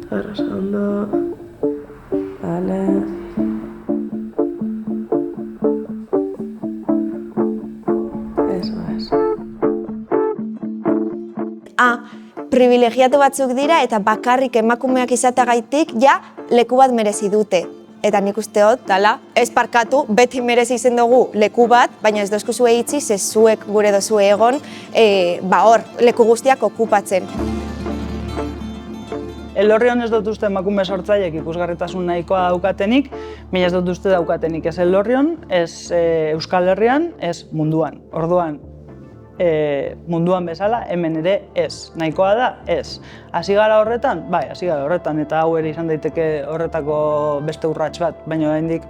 Arrasa ondo. Vale. Eso es. Privilegiatu batzuk dira eta bakarrik emakumeak izateagaitik ja leku bat merezi dute. Eta nik uste dut, dala, ez parkatu, beti merezi izen dugu leku bat, baina ez dozkuzue itzi, ze zuek gure dozue egon, hor, leku guztiak okupatzen. Elorrion ez dut uste emakume sortzaileek ikusgarritasun nahikoa daukatenik, baina ez dut uste daukatenik ez Elorrion, ez Euskal Herrian, ez munduan. Orduan, munduan bezala, hemen ere ez. Nahikoa da, ez. Hasi gara horretan? Bai, hasi gara horretan, eta hau ere izan daiteke horretako beste urrats bat, baina oraindik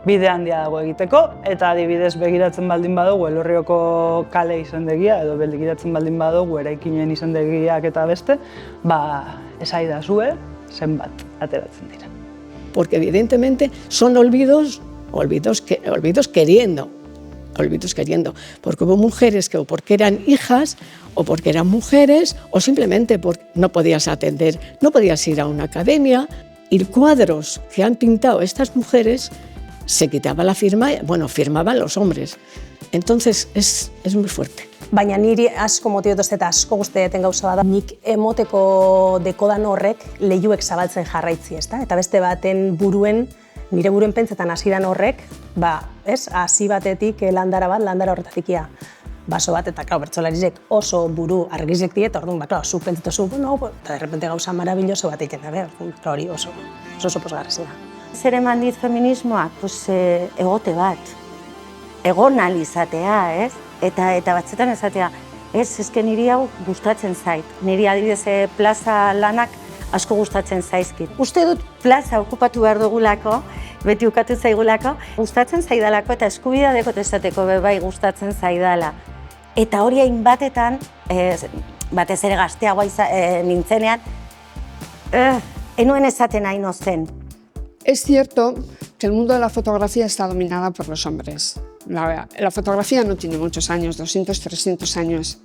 bide handia dago egiteko, eta adibidez begiratzen baldin badugu Elorrioko kale izendegia, edo begiratzen baldin badugu eraikinen izendegiak eta beste, esaidazue zenbat ateratzen dira. Porque evidentemente son olvidos queriendo. Porque hubo mujeres que o porque eran hijas, o porque eran mujeres, o simplemente porque no podías atender, no podías ir a una academia. Y cuadros que han pintado estas mujeres, se quitaba la firma, firmaban los hombres. Entonces es muy fuerte. Baina niri asko motibetuz eta asko guztieten gauza bada, nik emoteko dekodan horrek leiuek zabaltzen jarraitzi, ezta? Eta beste baten nire buruen pentsetan hasidan horrek, hasi batetik landara horretatikia baso bat, eta bertsolarizek oso buru argizek diet, orduan, zu pentsatuzu, eta derrepente gauza marabilloso bat egiten da, hori oso pozgarria. Zer eman dit feminismoak, egote bat, egon ahal izatea, ez? Eta batzetan esatea, ezken niri hau gustatzen zait, niri adibidez plaza lanak asko gustatzen zaizkit. Uste dut plaza okupatu behar dugulako, beti ukatu zaigulako, gustatzen zaidalako eta eskubidea dekot esateko bai gustatzen zaidala. Eta hori hainbatetan, batez ere gazteagoa nintzenean, enuen esaten hain ozen. Es cierto que el mundo de la fotografía está dominada por los hombres. La fotografía no tiene muchos años, 200, 300 años.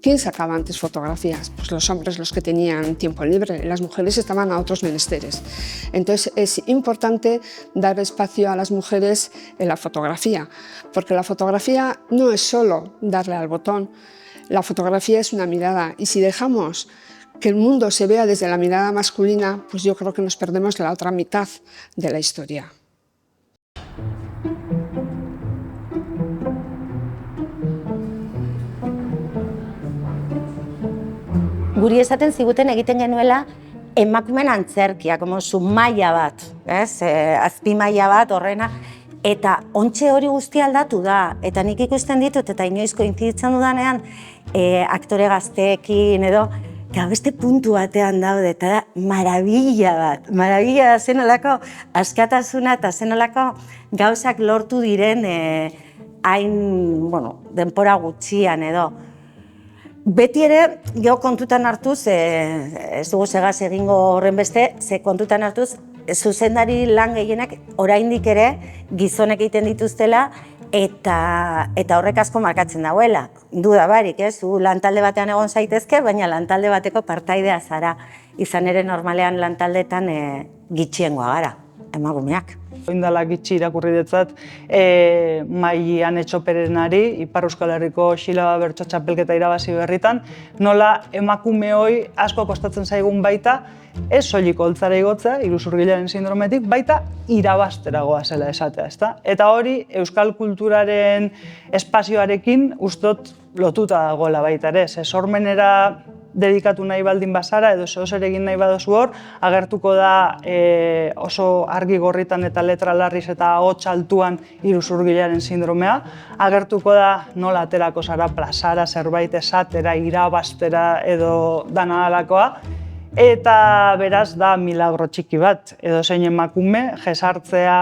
¿Quién sacaba antes fotografías? Pues los hombres, los que tenían tiempo libre. Las mujeres estaban a otros menesteres. Entonces es importante dar espacio a las mujeres en la fotografía, porque la fotografía no es solo darle al botón. La fotografía es una mirada, y si dejamos que el mundo se vea desde la mirada masculina, pues yo creo que nos perdemos la otra mitad de la historia. Guri esaten ziguten egiten genuela emakumeen antzerkia, como maila bat, azpi maila bat horrena, eta ontxe hori guztia aldatu da, eta nik ikusten ditut, eta inoiz kointziditzen dudanean, aktore gazteekin edo, eta beste puntu batean daude, eta marabila da zenolako askatasuna eta zenolako gauzak lortu diren denpora gutxian edo. Beti ere, geho kontutan hartuz, ez dugu segaz egingo horren beste, ze kontutan hartuz, zuzendari lan gehienak oraindik ere gizonek egiten dituztela eta horrek asko markatzen dauela. Duda barik, zu lantalde batean egon zaitezke, baina lantalde bateko partaidea zara. Izan ere normalean lantaldetan gitxiengoa gara, emakumeak. Oindala gitxi irakurri detzat Mai Ane Txoperenari, Ipar Euskal Herriko Xilaba Bertso Txapelketa irabazi berritan, nola emakumeoi asko kostatzen zaigun baita, ez soilik holtzara igotzea, iruzurgilaren sindrometik, baita irabazteragoa zela esatea, ezta? Eta hori euskal kulturaren espazioarekin ustot lotuta dagoela baita ere, sormenera dedikatu nahi baldin bazara edo zer egin nahi baduzu hor, agertuko da oso argi gorritan eta letra larriz eta ahots altuan iruzurgilaren sindromea, agertuko da nola aterako zara plazara, zerbait esatera, irabaztera edo dana halakoa, eta beraz da milagro txiki bat, edo zein emakume, jesartzea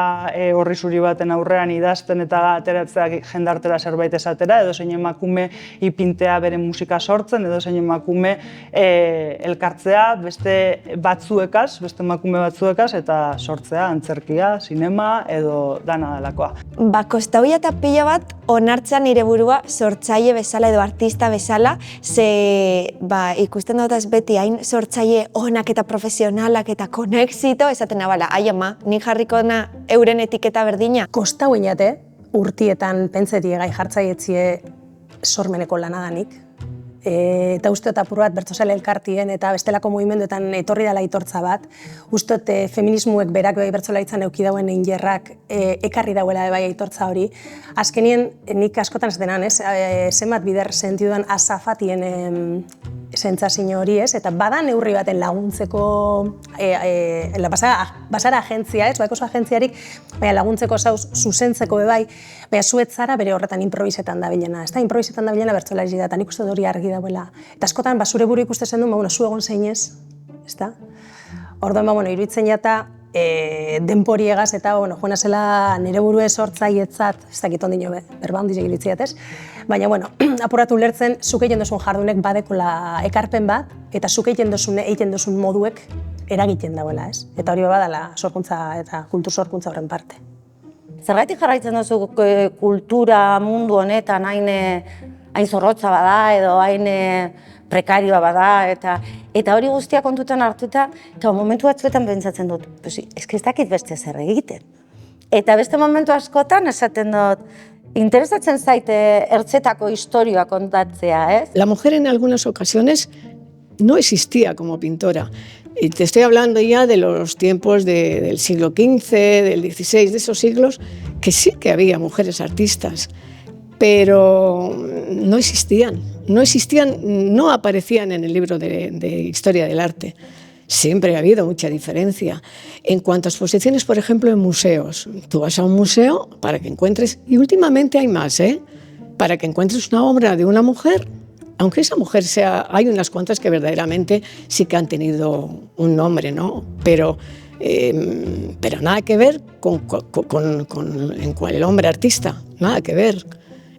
horri zuri baten aurrean idazten eta ateratzea jendartera zerbait esatera, edo zein emakume ipintea bere musika sortzen, edo zein emakume elkartzea beste batzuekaz, beste emakume batzuekaz, eta sortzea antzerkia, sinema edo dana delakoa. Kostauia eta pila bat onartza nire burua sortzaile bezala edo artista bezala, ze ikusten dutaz beti hain sortzaile onak eta profesionalak eta konexito, esaten nabala, ai ama, nik jarriko na euren etiketa berdina. Kostau inate, urtietan pentsetie gai jartzaietzie sormeneko lanadanik. Eta uste apur bat bertsozale elkartien eta bestelako mugimenduetan etorri dela aitortza bat. Uste feminismuek berak bai bertsolaritzan euki dauen injerrak ekarri dauela bai aitortza hori. Azkenien nik askotan esatenan, zenbat bider sentidudan azafatien sentsazio hori, eta bada neurri baten laguntzeko basara agentzia, baiko oso agentziarik, baina laguntzeko zauz zuzentzeko bai, baina zuet zara bere horretan improvisetan da bilena. Improvisetan da bilena bertsolari da, eta nik uste hori argi dauela. Eta askotan, zure buru ikuste zen du, zu egon zeinez, ezta? Orduan, iruditzen jata, denporiegaz eta joan zela nire burue sortzaietzat, ez dakit ondino berba hondiz egilitziatez, baina apuratu ulertzen, zuk egiten duzun jardunek badekola ekarpen bat, eta zuk egiten duzun moduek eragiten dauela, ez? Eta hori badala sorkuntza eta kultur sorkuntza horren parte. Zergatik jarraitzen duzu kultura mundu honetan hain zorrotza bada edo hain prekarioa bada, eta hori guztia kontutan hartuta, eta momentu batzuetan pentsatzen dut, ez dakit beste zer egiten. Eta beste momentu askotan esaten dut, interesatzen zaite ertzetako historioa kontatzea, ez? La mujer en algunas ocasiones no existía como pintora. Y te estoy hablando ya de los tiempos del siglo XV, del XVI, de esos siglos, que sí que había mujeres artistas, pero no existían, no aparecían en el libro de historia del arte. Siempre ha habido mucha diferencia. En cuanto a exposiciones, por ejemplo, en museos, tú vas a un museo para que encuentres, y últimamente hay más, para que encuentres una obra de una mujer, aunque esa mujer hay unas cuantas que verdaderamente sí que han tenido un nombre, ¿no? Pero nada que ver con el hombre artista, nada que ver.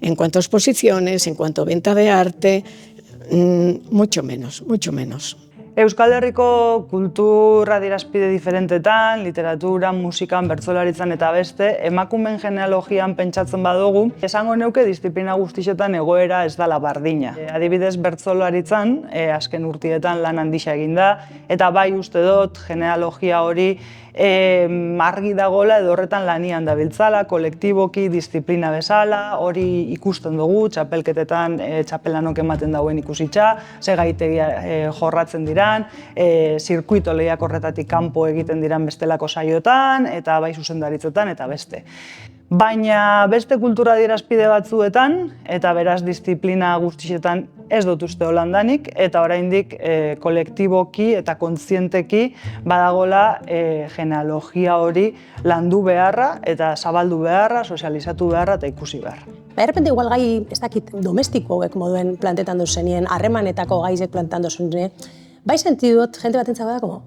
En cuanto a exposiciones, en cuanto a venta de arte, mucho menos, mucho menos. Euskal Herriko kultura adierazpide diferentetan, literaturan, musikan, bertsolaritzan eta beste, emakumeen genealogian pentsatzen badugu, esango neuke disiplina guztietan egoera ez dela bardina. Adibidez, bertsolaritzan, azken urtietan lan handia egin da, eta bai uste dut genealogia hori argi dagoela edo horretan lanian dabiltzala, kolektiboki, disiplina bezala, hori ikusten dugu, txapelketetan txapelanok ematen dauen ikusitza, segaitegia jorratzen diran, zirkuito lehiak horretatik kanpo egiten diran bestelako saiotan, eta bai zuzendaritzetan eta beste. Baina beste kultura adierazpide batzuetan, eta beraz disiplina guztietan ez dut uste holandanik, eta oraindik kolektiboki eta kontzienteki badagola genealogia hori landu beharra, eta zabaldu beharra, sozializatu beharra eta ikusi beharra. Errepente igual gai, ez dakit, domestiko hauek moduen plantetan duzenien, harremanetako gaizek plantetan duzenien, bai sentidut, jente bat entzaba da,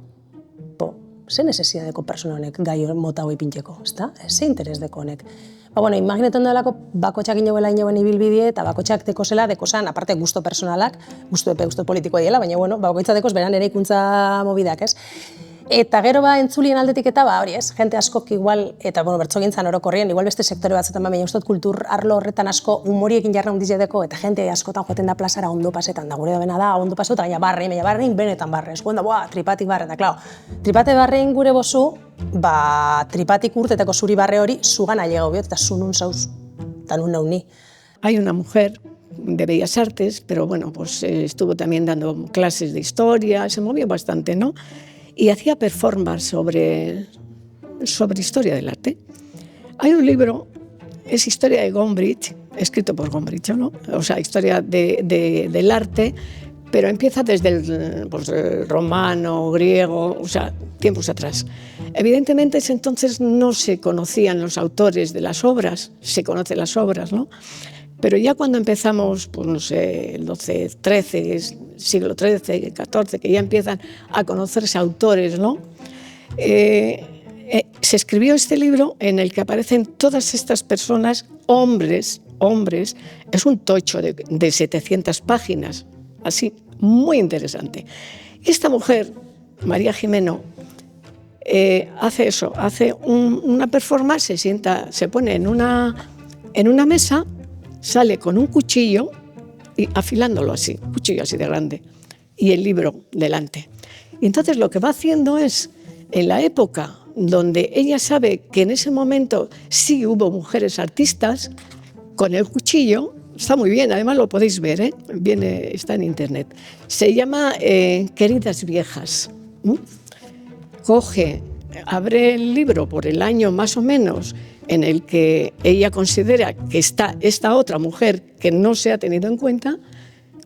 ze necesidadeko persona honek gai mota hoi pinteko, ezta? Ze interes deko honek. Imaginetan dalako bakotxak inoela inoen ibilbidie eta bakotxak dekozela, dekozan, aparte gusto personalak, gusto politikoa diela, baina bakoitza dekoz beran ere ikuntza mobidak, ez? Eta gero entzulien aldetik eta hori ez, jente askok igual, eta bertsogintzan orokorrien, igual beste sektore batzuetan baina ustot kultur arlo horretan asko humoriekin jarra hundizedeko, eta jente askotan joaten da plazara ondo pasetan, da gure da bena da, ondo paso, eta gaina barrein benetan barre, eskuen da, tripatik barre, eta klar, tripate barrein gure bozu, tripatik urtetako zuri barre hori, zugan ailegau biot, eta zu nun zauz, eta nun nauni. Hay una mujer de Bellas Artes, pero estuvo también dando clases de historia, se movió bastante, ¿no? Y hacía performance sobre historia del arte. Hay un libro, es Historia de Gombrich, escrito por Gombrich, ¿no? O sea, historia del arte, pero empieza desde el romano, griego, o sea, tiempos atrás. Evidentemente, entonces no se conocían los autores de las obras, se conocen las obras, ¿no? Pero ya cuando empezamos, el 12, 13, siglo XIII, XIV, que ya empiezan a conocerse autores, ¿no? Se escribió este libro en el que aparecen todas estas personas, hombres, es un tocho de 700 páginas, así, muy interesante. Esta mujer, María Jimeno, hace eso, hace una performance, se sienta, se pone en una mesa, sale con un cuchillo y afilándolo así, un cuchillo así de grande, y el libro delante. Y entonces lo que va haciendo es, en la época donde ella sabe que en ese momento sí hubo mujeres artistas, con el cuchillo, está muy bien, además lo podéis ver, está en internet, se llama Queridas Viejas. Abre el libro por el año más o menos en el que ella considera que está esta otra mujer que no se ha tenido en cuenta,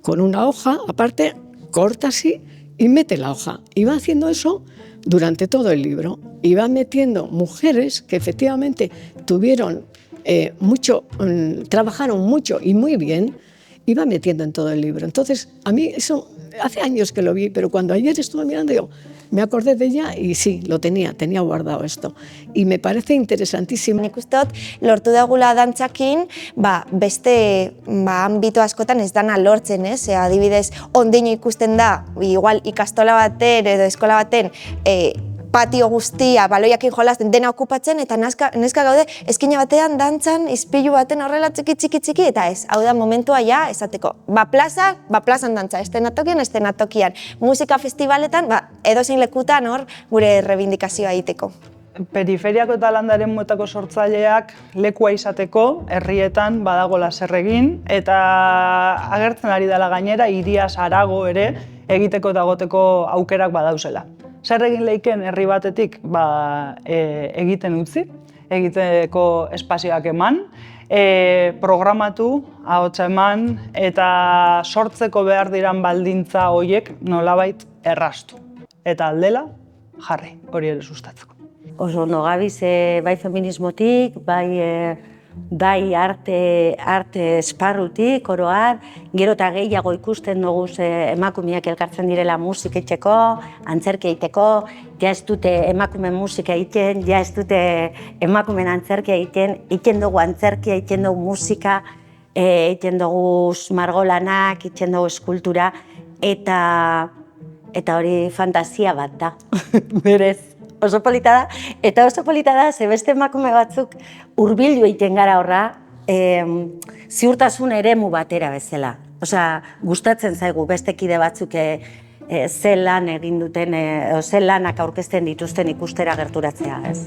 con una hoja, aparte, corta así y mete la hoja. Y va haciendo eso durante todo el libro. Y va metiendo mujeres que efectivamente tuvieron trabajaron mucho y muy bien, y va metiendo en todo el libro. Entonces, a mí eso, hace años que lo vi, pero cuando ayer estuve mirando yo, me acordé de ella y sí, lo tenía guardado esto. Y me parece interesantísimo. Nik uste dut, lortu dagula dantzakin, beste ambito askotan ez dana lortzen, ez? Adibidez, ondino ikusten da, igual ikastola baten edo eskola baten, patio guztia, baloiakin jolasten dena okupatzen, eta neska gaude, eskina batean, dantzan, izpilu baten horrela txiki, eta ez. Hau da momentua ja, esateko, plazan dantza, estenatokian, musika festivaletan, edozein lekutan hor, gure rebindikazioa egiteko. Periferiako eta landaren muetako sortzaileak lekua izateko, herrietan badagola zer egin, eta agertzen ari dela gainera, hiriaz harago ere, egiteko eta goteko aukerak badauzela. Zer egin leiken herri batetik egiten utzi, egiteko espazioak eman, programatu, ahotsa eman, eta sortzeko behar diran baldintza horiek nolabait erraztu. Eta aldela, jarri, hori ere sustatzeko. Oso ondo gabiz, bai feminismotik, bai arte esparrutik, oroar, gero eta gehiago ikusten dugu emakumeak elkartzen direla musika egiteko, antzerkia egiteko, ja ez dute emakume musika egiten, ja ez dute emakumen antzerkia egiten dugu antzerkia, egiten dugu musika, egiten dugu margolanak, egiten dugu eskultura, eta hori fantasia bat da, berez. Oso polita da, eta oso polita da, ze beste emakume batzuk hurbildu egiten gara horra, ziurtasun eremu batera bezala. Osea, gustatzen zaigu beste kide batzuk ze lan egin duten, ze lanak aurkezten dituzten ikustera gerturatzea, ez?